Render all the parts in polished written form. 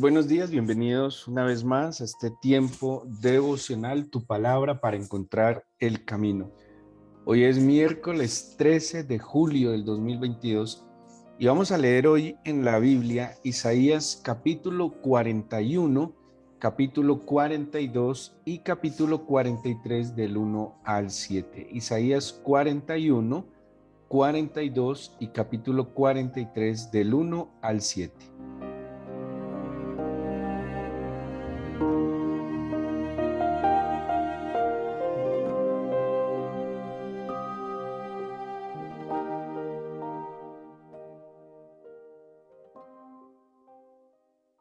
Buenos días, bienvenidos una vez más a este tiempo devocional, tu palabra para encontrar el camino. Hoy es miércoles 13 de julio del 2022 y vamos a leer hoy en la Biblia Isaías capítulo 41, capítulo 42 y capítulo 43 del 1 al 7. Isaías 41, 42 y capítulo 43 del 1 al 7.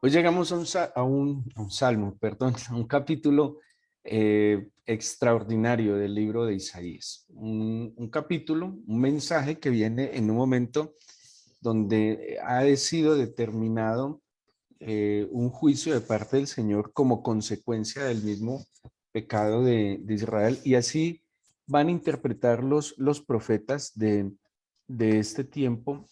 Hoy llegamos a un salmo, perdón, a un capítulo extraordinario del libro de Isaías. Un capítulo, un mensaje que viene en un momento donde ha sido determinado un juicio de parte del Señor como consecuencia del mismo pecado de Israel. Y así van a interpretar los profetas de este tiempo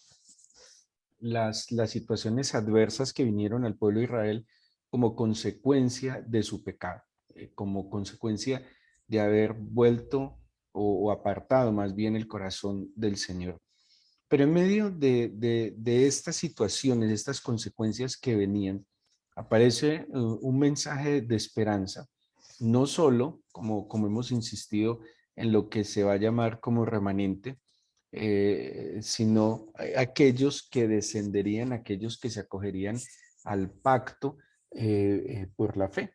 las situaciones adversas que vinieron al pueblo de Israel como consecuencia de su pecado, como consecuencia de haber vuelto o apartado más bien el corazón del Señor. Pero en medio de estas situaciones, de estas consecuencias que venían, aparece un mensaje de esperanza, no solo, como hemos insistido, en lo que se va a llamar como remanente, sino aquellos que descenderían, aquellos que se acogerían al pacto por la fe.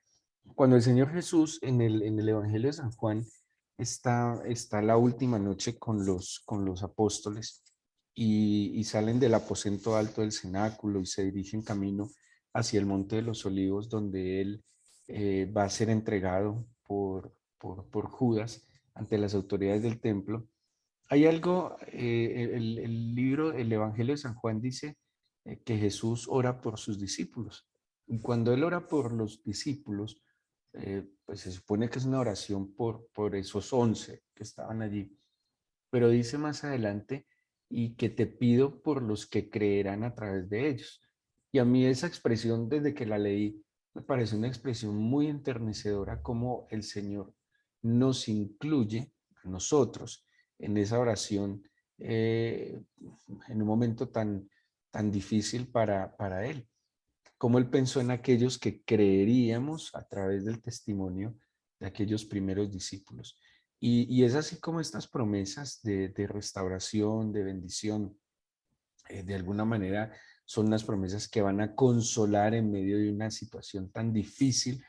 Cuando el Señor Jesús en el Evangelio de San Juan está la última noche con los apóstoles y salen del aposento alto del cenáculo y se dirigen camino hacia el Monte de los Olivos, donde él va a ser entregado por Judas ante las autoridades del templo. Hay algo, el libro, el Evangelio de San Juan dice que Jesús ora por sus discípulos. Y cuando él ora por los discípulos, pues se supone que es una oración por esos 11 que estaban allí. Pero dice más adelante, y que te pido por los que creerán a través de ellos. Y a mí esa expresión, desde que la leí, me parece una expresión muy enternecedora, como el Señor nos incluye a nosotros en esa oración, en un momento tan difícil para Él. Como Él pensó en aquellos que creeríamos a través del testimonio de aquellos primeros discípulos. Y es así como estas promesas de restauración, de bendición, de alguna manera son unas promesas que van a consolar en medio de una situación tan difícil.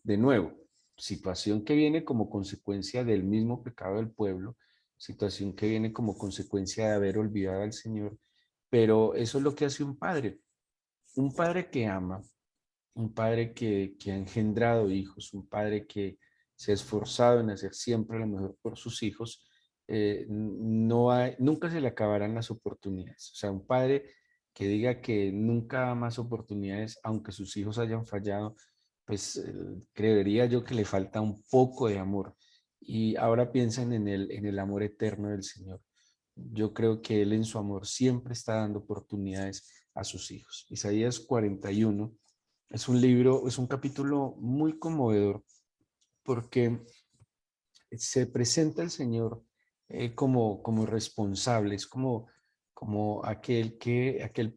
De nuevo, situación que viene como consecuencia del mismo pecado del pueblo, situación que viene como consecuencia de haber olvidado al Señor, pero eso es lo que hace un padre que ama, un padre que ha engendrado hijos, un padre que se ha esforzado en hacer siempre lo mejor por sus hijos. Nunca se le acabarán las oportunidades. O sea, un padre que diga que nunca da más oportunidades, aunque sus hijos hayan fallado, pues creería yo que le falta un poco de amor. Y ahora piensan en el amor eterno del Señor. Yo creo que Él en su amor siempre está dando oportunidades a sus hijos. Isaías 41 es un libro, es un capítulo muy conmovedor porque se presenta el Señor como responsable, es como aquel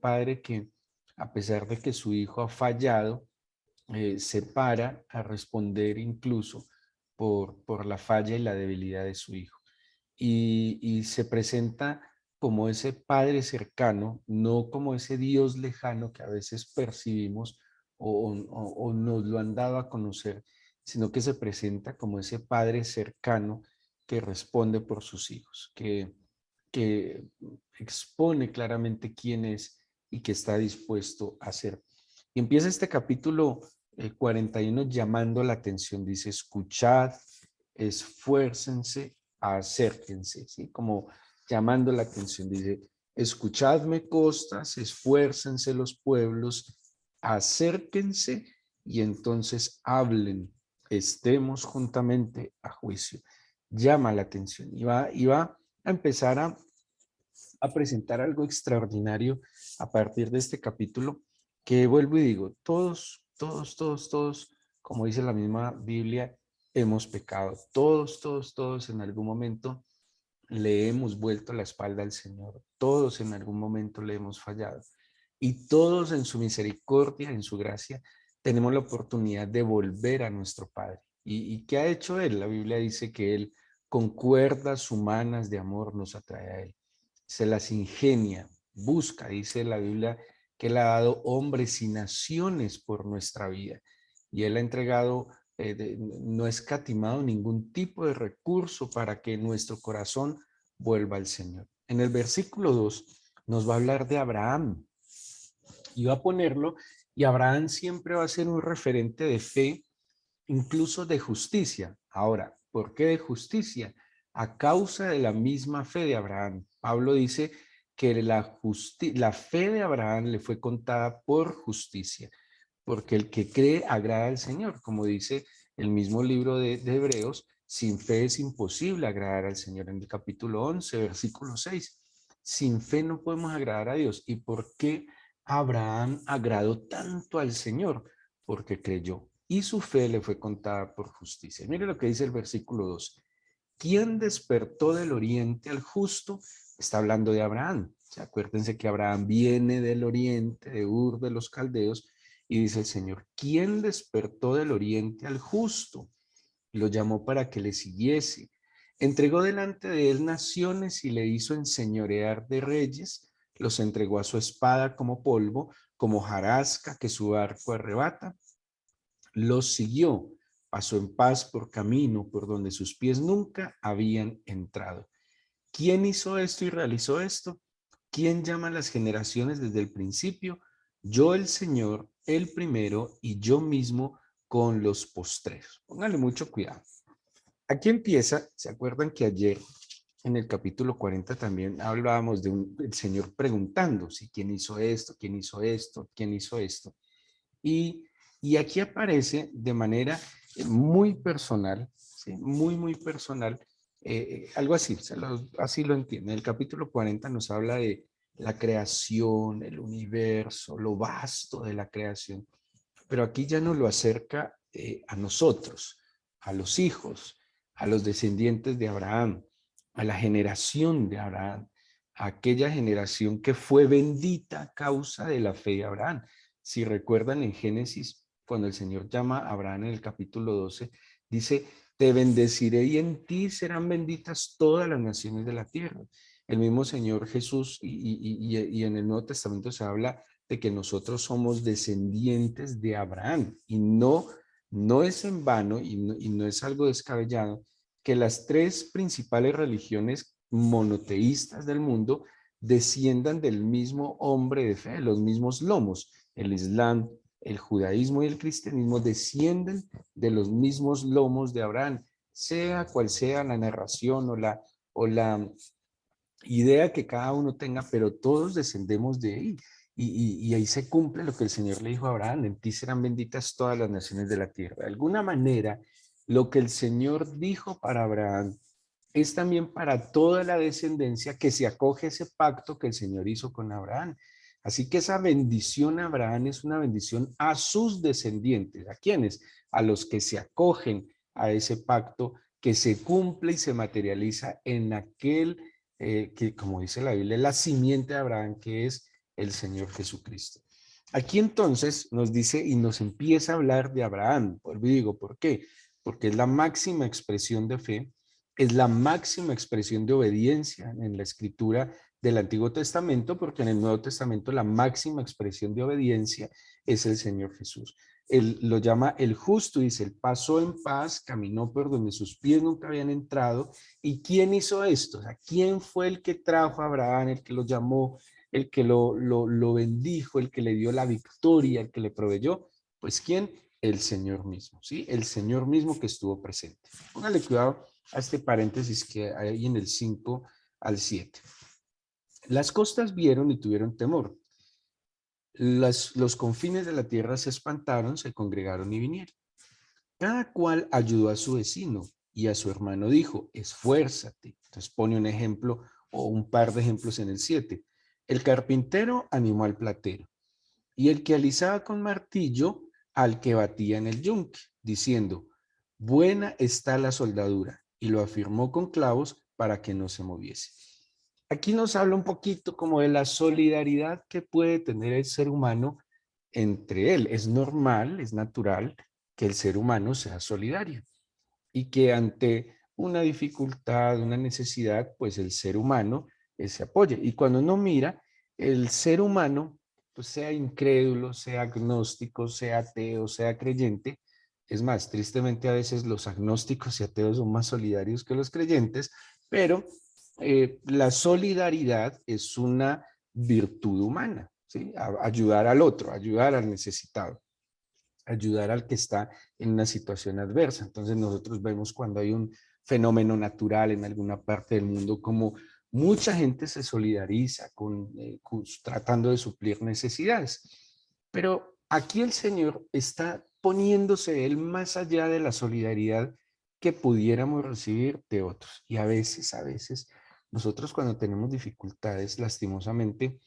padre que, a pesar de que su hijo ha fallado, se para a responder incluso por la falla y la debilidad de su hijo. Y se presenta como ese padre cercano, no como ese Dios lejano que a veces percibimos o nos lo han dado a conocer, sino que se presenta como ese padre cercano que responde por sus hijos, que expone claramente quién es y que está dispuesto a hacer. Y empieza este capítulo 41 llamando la atención, dice: escuchad, esfuércense, acérquense, ¿sí? Como llamando la atención, dice: escuchadme costas, esfuércense los pueblos, acérquense y entonces hablen, estemos juntamente a juicio. Llama la atención y va a empezar a presentar algo extraordinario a partir de este capítulo, que vuelvo y digo, todos, como dice la misma Biblia, hemos pecado. Todos en algún momento le hemos vuelto la espalda al Señor. Todos en algún momento le hemos fallado. Y todos en su misericordia, en su gracia, tenemos la oportunidad de volver a nuestro Padre. ¿Y qué ha hecho Él? La Biblia dice que Él con cuerdas humanas de amor nos atrae a Él. Se las ingenia, busca, dice la Biblia, que Él ha dado hombres y naciones por nuestra vida. Y Él ha entregado, no ha escatimado ningún tipo de recurso para que nuestro corazón vuelva al Señor. En el versículo 2 nos va a hablar de Abraham y va a ponerlo, y Abraham siempre va a ser un referente de fe, incluso de justicia. Ahora, ¿por qué de justicia? A causa de la misma fe de Abraham. Pablo dice que la fe de Abraham le fue contada por justicia, porque el que cree agrada al Señor, como dice el mismo libro de Hebreos, sin fe es imposible agradar al Señor en el capítulo 11, versículo 6. Sin fe no podemos agradar a Dios. ¿Y por qué Abraham agradó tanto al Señor? Porque creyó y su fe le fue contada por justicia. Mire lo que dice el versículo 2. ¿Quién despertó del oriente al justo? Está hablando de Abraham. Acuérdense que Abraham viene del oriente, de Ur de los Caldeos, y dice el Señor, ¿quién despertó del oriente al justo? Y lo llamó para que le siguiese. Entregó delante de él naciones y le hizo enseñorear de reyes. Los entregó a su espada como polvo, como jarasca que su arco arrebata. Los siguió, pasó en paz por camino por donde sus pies nunca habían entrado. ¿Quién hizo esto y realizó esto? ¿Quién llama a las generaciones desde el principio? Yo el Señor, el primero, y yo mismo con los postreros. Póngale mucho cuidado. Aquí empieza, ¿se acuerdan que ayer en el capítulo 40 también hablábamos de el Señor preguntando si quién hizo esto, quién hizo esto, quién hizo esto? Y, y aquí aparece de manera muy personal, ¿sí? Muy personal, algo así, así lo entiende. El capítulo 40 nos habla de la creación, el universo, lo vasto de la creación, pero aquí ya nos lo acerca a nosotros, a los hijos, a los descendientes de Abraham, a la generación de Abraham, a aquella generación que fue bendita a causa de la fe de Abraham. Si recuerdan en Génesis, cuando el Señor llama a Abraham en el capítulo 12, dice, te bendeciré y en ti serán benditas todas las naciones de la tierra. El mismo Señor Jesús y en el Nuevo Testamento se habla de que nosotros somos descendientes de Abraham y no es en vano y no es algo descabellado que las tres principales religiones monoteístas del mundo desciendan del mismo hombre de fe, los mismos lomos. El Islam, el judaísmo y el cristianismo descienden de los mismos lomos de Abraham, sea cual sea la narración o la idea que cada uno tenga, pero todos descendemos de ahí. Y ahí se cumple lo que el Señor le dijo a Abraham, en ti serán benditas todas las naciones de la tierra. De alguna manera, lo que el Señor dijo para Abraham es también para toda la descendencia que se acoge a ese pacto que el Señor hizo con Abraham. Así que esa bendición a Abraham es una bendición a sus descendientes. ¿A quiénes? A los que se acogen a ese pacto que se cumple y se materializa en aquel que, como dice la Biblia, es la simiente de Abraham, que es el Señor Jesucristo. Aquí entonces nos dice y nos empieza a hablar de Abraham. Digo, ¿por qué? Porque es la máxima expresión de fe, es la máxima expresión de obediencia en la escritura del Antiguo Testamento, porque en el Nuevo Testamento la máxima expresión de obediencia es el Señor Jesús. Él lo llama el justo, dice, él pasó en paz, caminó por donde sus pies nunca habían entrado. ¿Y quién hizo esto? O sea, ¿quién fue el que trajo a Abraham, el que lo llamó, el que lo bendijo, el que le dio la victoria, el que le proveyó? Pues ¿quién? El Señor mismo, ¿sí? El Señor mismo que estuvo presente. Póngale cuidado a este paréntesis que hay en el 5 al 7. Las costas vieron y tuvieron temor. Los confines de la tierra se espantaron, se congregaron y vinieron. Cada cual ayudó a su vecino y a su hermano dijo, esfuérzate. Entonces pone un ejemplo o un par de ejemplos en el 7. El carpintero animó al platero. y el que alisaba con martillo al que batía en el yunque, diciendo, buena está la soldadura, y lo afirmó con clavos para que no se moviese. Aquí nos habla un poquito como de la solidaridad que puede tener el ser humano entre él. Es normal, es natural que el ser humano sea solidario y que ante una dificultad, una necesidad, pues el ser humano se apoye. Y cuando uno mira, el ser humano, pues sea incrédulo, sea agnóstico, sea ateo, sea creyente, es más, tristemente a veces los agnósticos y ateos son más solidarios que los creyentes, pero la solidaridad es una virtud humana, ¿sí? Ayudar al otro, ayudar al necesitado, ayudar al que está en una situación adversa. Entonces nosotros vemos cuando hay un fenómeno natural en alguna parte del mundo como mucha gente se solidariza tratando de suplir necesidades. Pero aquí el Señor está poniéndose él más allá de la solidaridad que pudiéramos recibir de otros. Y a veces, nosotros cuando tenemos dificultades, lastimosamente,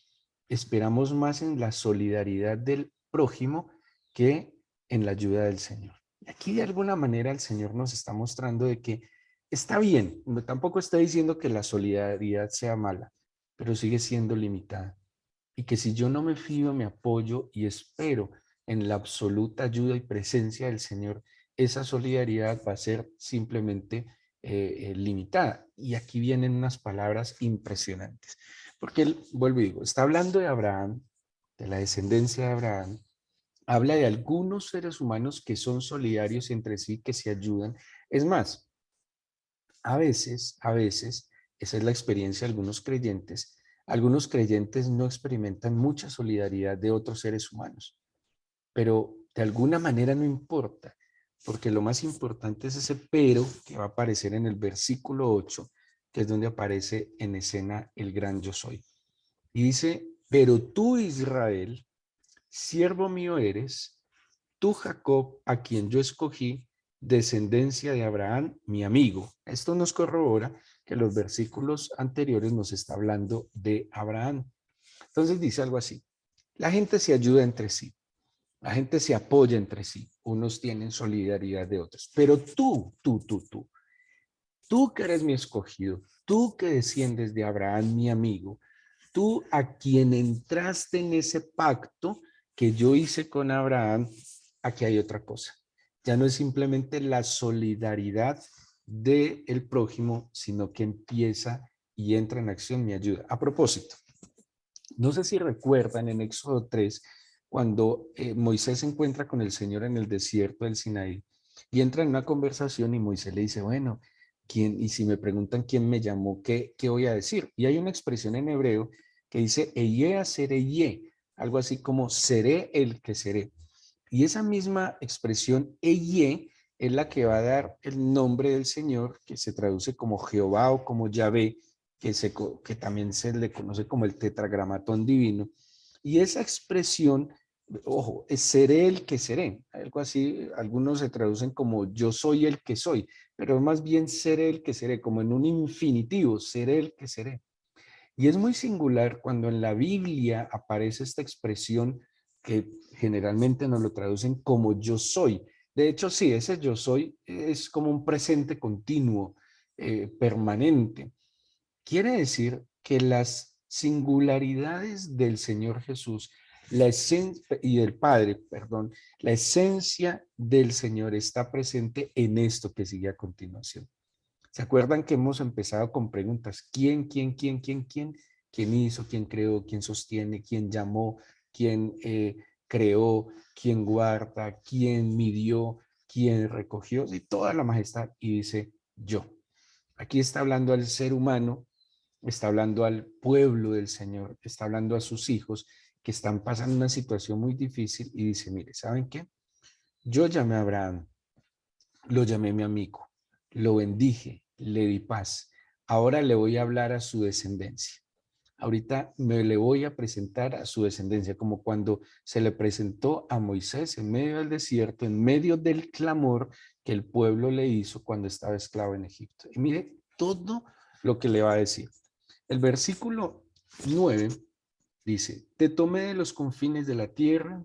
esperamos más en la solidaridad del prójimo que en la ayuda del Señor. Y aquí de alguna manera el Señor nos está mostrando de que está bien, tampoco está diciendo que la solidaridad sea mala, pero sigue siendo limitada. Y que si yo no me fío, me apoyo y espero en la absoluta ayuda y presencia del Señor, esa solidaridad va a ser simplemente limitada. Y aquí vienen unas palabras impresionantes. Porque él, vuelvo y digo, está hablando de Abraham, de la descendencia de Abraham, habla de algunos seres humanos que son solidarios entre sí, que se ayudan. Es más, a veces, esa es la experiencia de algunos creyentes no experimentan mucha solidaridad de otros seres humanos, pero de alguna manera no importa, porque lo más importante es ese pero que va a aparecer en el versículo 8, que es donde aparece en escena el gran yo soy. Y dice, pero tú Israel, siervo mío eres, tú Jacob, a quien yo escogí, descendencia de Abraham, mi amigo. Esto nos corrobora que los versículos anteriores nos está hablando de Abraham. Entonces dice algo así, la gente se ayuda entre sí, la gente se apoya entre sí, unos tienen solidaridad de otros, pero tú que eres mi escogido, tú que desciendes de Abraham, mi amigo, tú a quien entraste en ese pacto que yo hice con Abraham, aquí hay otra cosa. Ya no es simplemente la solidaridad del prójimo, sino que empieza y entra en acción mi ayuda. A propósito, no sé si recuerdan en Éxodo 3, cuando Moisés se encuentra con el Señor en el desierto del Sinaí y entra en una conversación y Moisés le dice, bueno, ¿quién? Y si me preguntan quién me llamó, ¿qué voy a decir? Y hay una expresión en hebreo que dice, Eye seré, algo así como seré el que seré. Y esa misma expresión, Eye, es la que va a dar el nombre del Señor, que se traduce como Jehová o como Yahvé, que también se le conoce como el tetragramatón divino. Y esa expresión, ojo, es seré el que seré, algo así, algunos se traducen como yo soy el que soy, pero más bien seré el que seré, como en un infinitivo, seré el que seré. Y es muy singular cuando en la Biblia aparece esta expresión que generalmente nos lo traducen como yo soy. De hecho, sí, ese yo soy es como un presente continuo, permanente. Quiere decir que las singularidades del Señor Jesús, la esencia y del Padre, perdón, la esencia del Señor está presente en esto que sigue a continuación. ¿Se acuerdan que hemos empezado con preguntas? ¿Quién? ¿Quién hizo? ¿Quién creó? ¿Quién sostiene? ¿Quién llamó? ¿Quién creó? ¿Quién guarda? ¿Quién midió? ¿Quién recogió? Y toda la majestad. Y dice yo. Aquí está hablando al ser humano, está hablando al pueblo del Señor, está hablando a sus hijos que están pasando una situación muy difícil y dice, mire, ¿saben qué? Yo llamé a Abraham, lo llamé mi amigo, lo bendije, le di paz. Ahora le voy a hablar a su descendencia. Ahorita me le voy a presentar a su descendencia, como cuando se le presentó a Moisés en medio del desierto, en medio del clamor que el pueblo le hizo cuando estaba esclavo en Egipto. Y mire todo lo que le va a decir. El versículo 9 Dice, te tomé de los confines de la tierra,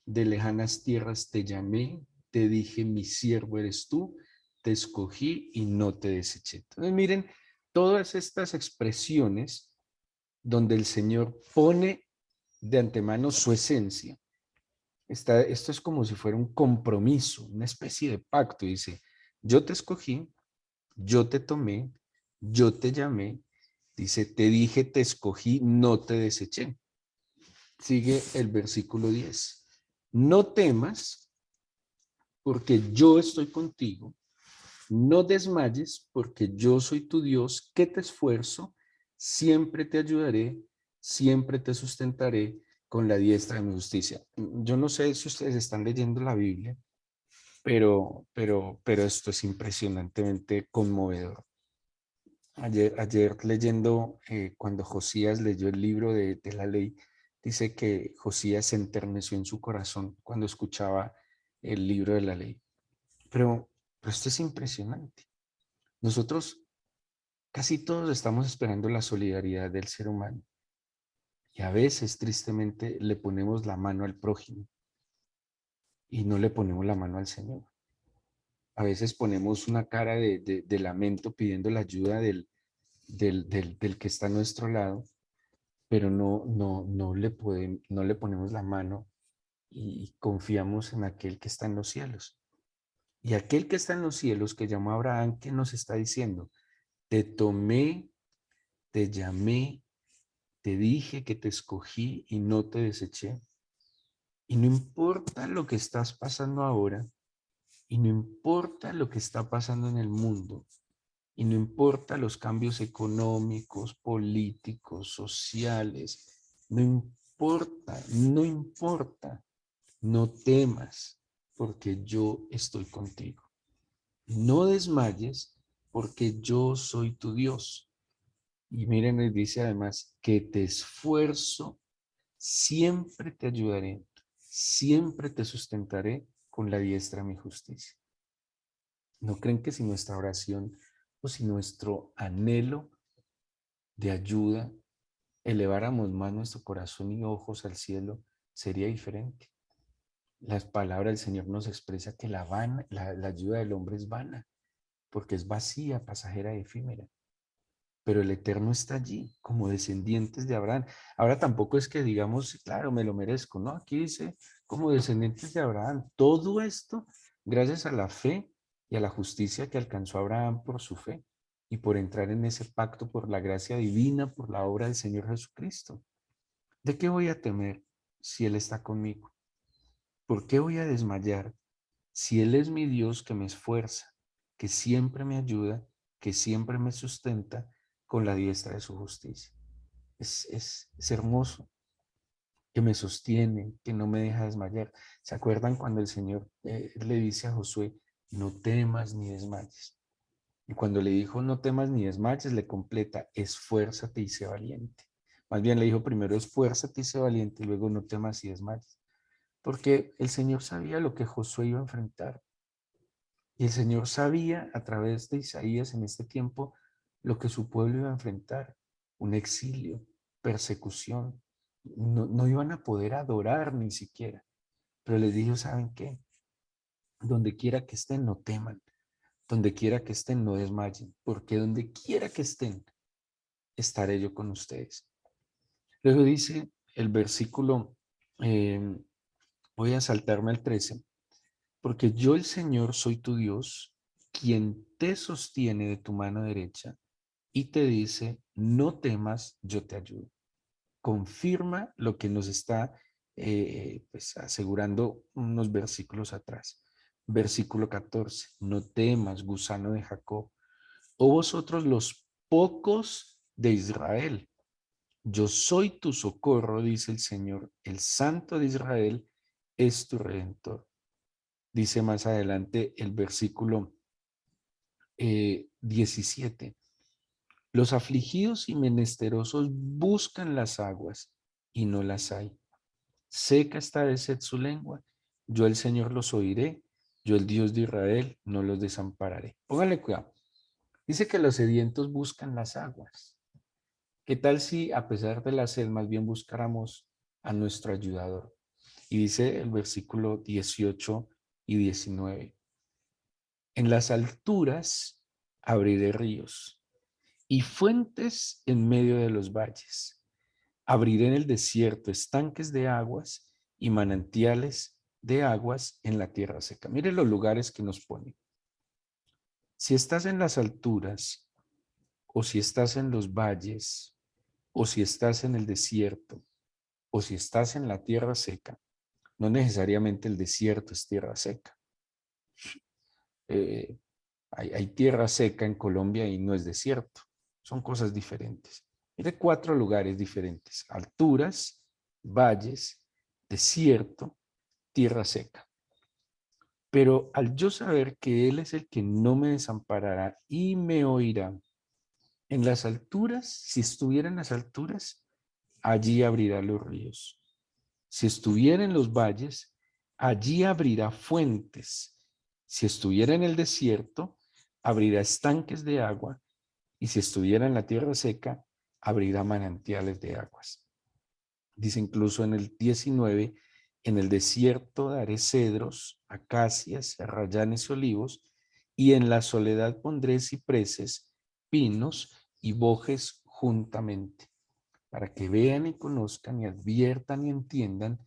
de lejanas tierras te llamé, te dije, mi siervo eres tú, te escogí y no te deseché. Entonces, miren, todas estas expresiones donde el Señor pone de antemano su esencia. Esto es como si fuera un compromiso, una especie de pacto. Dice, yo te escogí, yo te tomé, yo te llamé. Dice, te dije, te escogí, no te deseché. Sigue el versículo 10. No temas, porque yo estoy contigo. No desmayes, porque yo soy tu Dios, que te esfuerzo, siempre te ayudaré, siempre te sustentaré con la diestra de mi justicia. Yo no sé si ustedes están leyendo la Biblia, pero esto es impresionantemente conmovedor. Ayer leyendo, cuando Josías leyó el libro de la ley, dice que Josías se enterneció en su corazón cuando escuchaba el libro de la ley. Pero esto es impresionante. Nosotros casi todos estamos esperando la solidaridad del ser humano y a veces tristemente le ponemos la mano al prójimo y no le ponemos la mano al Señor. A veces ponemos una cara de lamento pidiendo la ayuda del que está a nuestro lado, pero no le ponemos la mano y confiamos en aquel que está en los cielos. Y aquel que está en los cielos, que llamó a Abraham, ¿qué nos está diciendo? Te tomé, te llamé, te dije que te escogí y no te deseché. Y no importa lo que estás pasando ahora, y no importa lo que está pasando en el mundo, y no importa los cambios económicos, políticos, sociales, no importa, no importa, no temas, porque yo estoy contigo. No desmayes, porque yo soy tu Dios. Y miren, les dice además que te esfuerzo, siempre te ayudaré, siempre te sustentaré con la diestra de mi justicia. ¿No creen que si nuestra oración o si nuestro anhelo de ayuda eleváramos más nuestro corazón y ojos al cielo, sería diferente? Las palabras del Señor nos expresa que la ayuda del hombre es vana, porque es vacía, pasajera y efímera. Pero el Eterno está allí como descendientes de Abraham. Ahora tampoco es que digamos, claro, me lo merezco, ¿no? Aquí dice como descendientes de Abraham. Todo esto gracias a la fe y a la justicia que alcanzó Abraham por su fe y por entrar en ese pacto por la gracia divina, por la obra del Señor Jesucristo. ¿De qué voy a temer si Él está conmigo? ¿Por qué voy a desmayar si Él es mi Dios que me esfuerza, que siempre me ayuda, que siempre me sustenta con la diestra de su justicia? Es hermoso, que me sostiene, que no me deja desmayar. ¿Se acuerdan cuando el Señor le dice a Josué, no temas ni desmayes? Y cuando le dijo, no temas ni desmayes, le completa, esfuérzate y sé valiente. Más bien le dijo primero, esfuérzate y sé valiente, y luego no temas y desmayes. Porque el Señor sabía lo que Josué iba a enfrentar. Y el Señor sabía a través de Isaías en este tiempo lo que su pueblo iba a enfrentar, un exilio, persecución. No iban a poder adorar ni siquiera. Pero les dijo, ¿saben qué? Donde quiera que estén, no teman. Donde quiera que estén, no desmayen. Porque donde quiera que estén, estaré yo con ustedes. Luego dice el versículo, eh, voy a saltarme al 13. Porque yo el Señor soy tu Dios, quien te sostiene de tu mano derecha y te dice, no temas, yo te ayudo. Confirma lo que nos está pues, asegurando unos versículos atrás. Versículo 14, no temas, gusano de Jacob, o vosotros los pocos de Israel. Yo soy tu socorro, dice el Señor, el Santo de Israel es tu redentor. Dice más adelante el versículo 17. Los afligidos y menesterosos buscan las aguas y no las hay. Seca está de sed su lengua. Yo el Señor los oiré. Yo el Dios de Israel no los desampararé. Póngale cuidado. Dice que los sedientos buscan las aguas. ¿Qué tal si a pesar de la sed más bien buscáramos a nuestro ayudador? Y dice el versículo 18 y 19. En las alturas abriré ríos y fuentes en medio de los valles. Abriré en el desierto estanques de aguas y manantiales de aguas en la tierra seca. Mire los lugares que nos pone. Si estás en las alturas, o si estás en los valles, o si estás en el desierto, o si estás en la tierra seca, no necesariamente el desierto es tierra seca. Eh, hay tierra seca en Colombia y no es desierto. Son cosas diferentes. Mire 4 lugares diferentes: alturas, valles, desierto, tierra seca. Pero al yo saber que Él es el que no me desamparará y me oirá, en las alturas, si estuviera en las alturas, allí abrirá los ríos. Si estuviera en los valles, allí abrirá fuentes. Si estuviera en el desierto, abrirá estanques de agua. Y si estuviera en la tierra seca, abrirá manantiales de aguas. Dice incluso en el 19, en el desierto daré cedros, acacias, arrayanes y olivos, y en la soledad pondré cipreses, pinos y bojes juntamente, para que vean y conozcan y adviertan y entiendan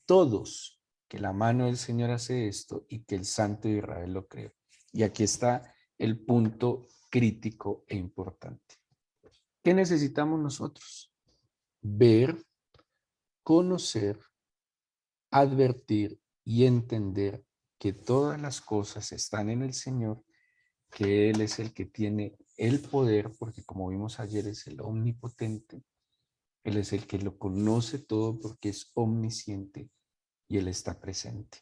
todos que la mano del Señor hace esto y que el Santo de Israel lo creó. Y aquí está el punto crítico e importante. ¿Qué necesitamos nosotros? Ver, conocer, advertir y entender que todas las cosas están en el Señor, que Él es el que tiene el poder, porque como vimos ayer es el omnipotente, Él es el que lo conoce todo porque es omnisciente y Él está presente.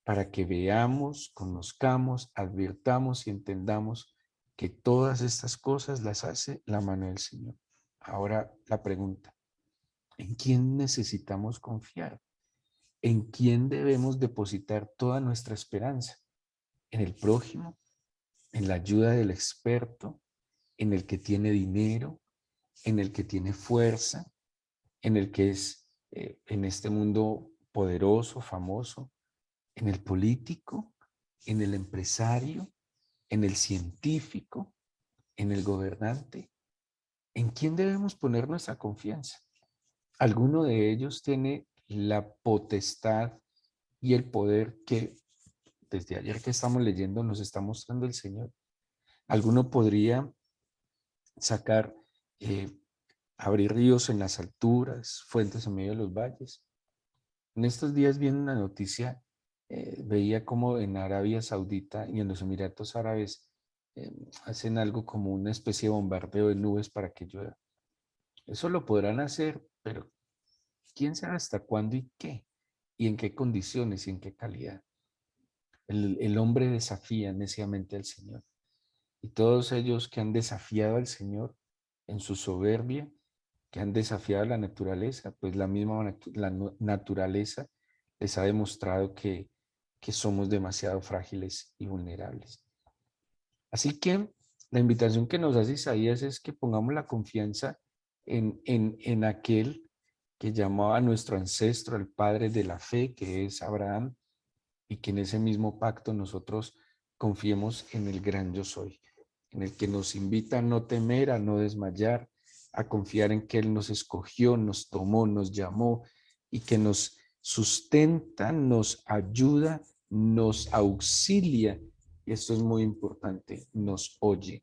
Para que veamos, conozcamos, advirtamos y entendamos que todas estas cosas las hace la mano del Señor. Ahora la pregunta, ¿en quién necesitamos confiar? ¿En quién debemos depositar toda nuestra esperanza? ¿En el prójimo? ¿En la ayuda del experto? ¿En el que tiene dinero? ¿En el que tiene fuerza? ¿En el que es en este mundo poderoso, famoso? ¿En el político? ¿En el empresario? ¿En el científico? ¿En el gobernante? ¿En quién debemos poner nuestra confianza? ¿Alguno de ellos tiene la potestad y el poder que desde ayer que estamos leyendo nos está mostrando el Señor? ¿Alguno podría sacar, eh, abrir ríos en las alturas, fuentes en medio de los valles? En estos días viene una noticia, veía como en Arabia Saudita y en los Emiratos Árabes eh, hacen algo como una especie de bombardeo de nubes para que llueva. Eso lo podrán hacer, pero quién sabe hasta cuándo y qué, y en qué condiciones y en qué calidad. El hombre desafía neciamente al Señor. Y todos ellos que han desafiado al Señor en su soberbia, que han desafiado la naturaleza, pues la misma naturaleza les ha demostrado que somos demasiado frágiles y vulnerables. Así que la invitación que nos hace Isaías es que pongamos la confianza en aquel que llamó a nuestro ancestro, el padre de la fe, que es Abraham, y que en ese mismo pacto nosotros confiemos en el gran yo soy, en el que nos invita a no temer, a no desmayar, a confiar en que Él nos escogió, nos tomó, nos llamó y que nos sustenta, nos ayuda, nos auxilia. Y esto es muy importante, nos oye,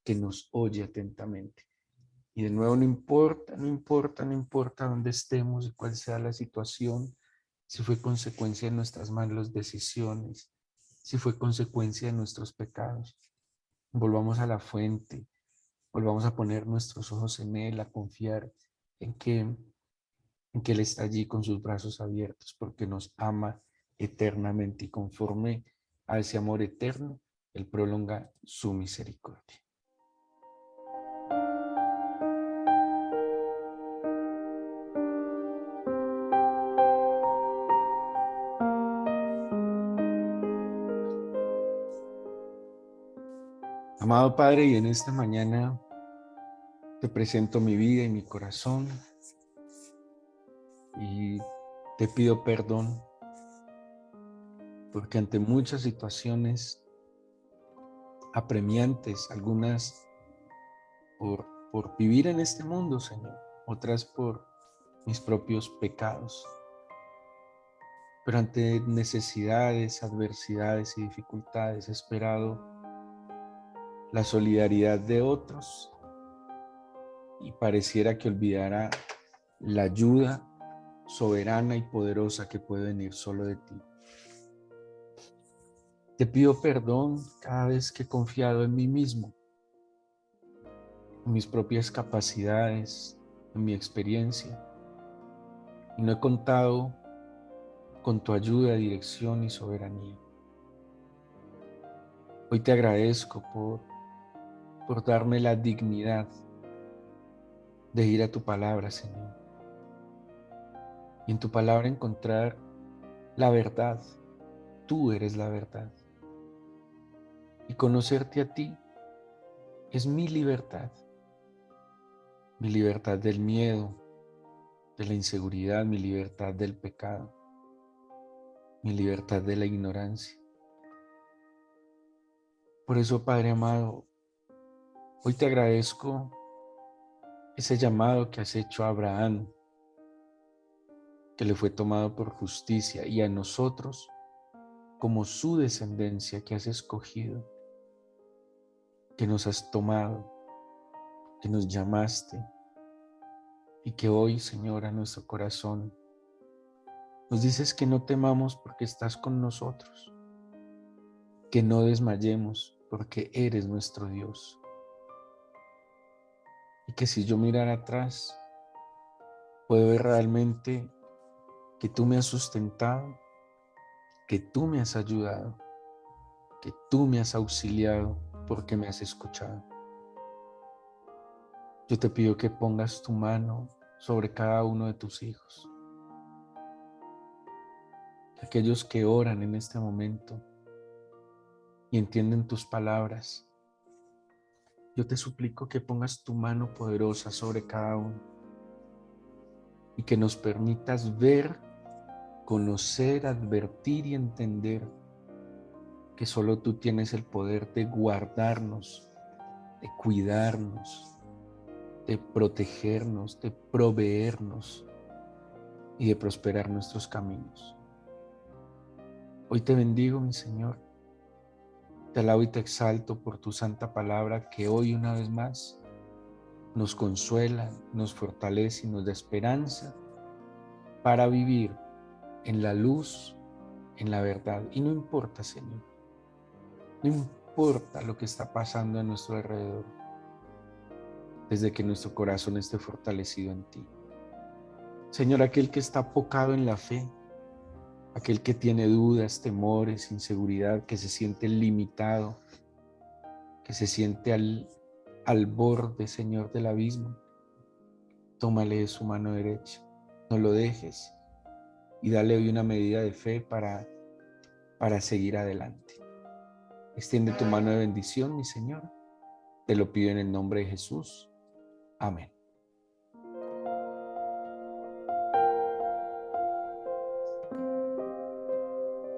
que nos oye atentamente. Y de nuevo, no importa, no importa, no importa dónde estemos y cuál sea la situación, si fue consecuencia de nuestras malas decisiones, si fue consecuencia de nuestros pecados. Volvamos a la fuente, volvamos a poner nuestros ojos en Él, a confiar en que Él está allí con sus brazos abiertos, porque nos ama eternamente y conforme a ese amor eterno, Él prolonga su misericordia. Amado Padre, y en esta mañana Te presento mi vida y mi corazón y te pido perdón porque ante muchas situaciones apremiantes, algunas por vivir en este mundo, Señor, otras por mis propios pecados, pero ante necesidades, adversidades y dificultades he esperado la solidaridad de otros y pareciera que olvidara la ayuda soberana y poderosa que puede venir solo de ti. Te pido perdón cada vez que he confiado en mí mismo, en mis propias capacidades, en mi experiencia, y no he contado con tu ayuda, dirección y soberanía. Hoy te agradezco por darme la dignidad de ir a tu palabra, Señor, y en tu palabra encontrar la verdad. Tú eres la verdad. Y conocerte a ti es mi libertad del miedo, de la inseguridad, mi libertad del pecado, mi libertad de la ignorancia. Por eso, Padre amado, hoy te agradezco ese llamado que has hecho a Abraham, que le fue tomado por justicia, y a nosotros como su descendencia que has escogido, que nos has tomado, que nos llamaste, y que hoy, Señor, a nuestro corazón nos dices que no temamos porque estás con nosotros, que no desmayemos porque eres nuestro Dios, y que si yo mirara atrás, puedo ver realmente que tú me has sustentado, que tú me has ayudado, que tú me has auxiliado porque me has escuchado. Yo te pido que pongas tu mano sobre cada uno de tus hijos, que aquellos que oran en este momento y entienden tus palabras, yo te suplico que pongas tu mano poderosa sobre cada uno y que nos permitas ver, conocer, advertir y entender que solo tú tienes el poder de guardarnos, de cuidarnos, de protegernos, de proveernos y de prosperar nuestros caminos. Hoy te bendigo, mi Señor. Te alabo y te exalto por tu santa palabra que hoy una vez más nos consuela, nos fortalece y nos da esperanza para vivir en la luz, en la verdad. Y no importa, Señor, no importa lo que está pasando a nuestro alrededor, desde que nuestro corazón esté fortalecido en ti. Señor, aquel que está apocado en la fe, aquel que tiene dudas, temores, inseguridad, que se siente limitado, que se siente al borde, Señor, del abismo, tómale de su mano derecha, no lo dejes y dale hoy una medida de fe para seguir adelante. Extiende tu mano de bendición, mi Señor. Te lo pido en el nombre de Jesús. Amén.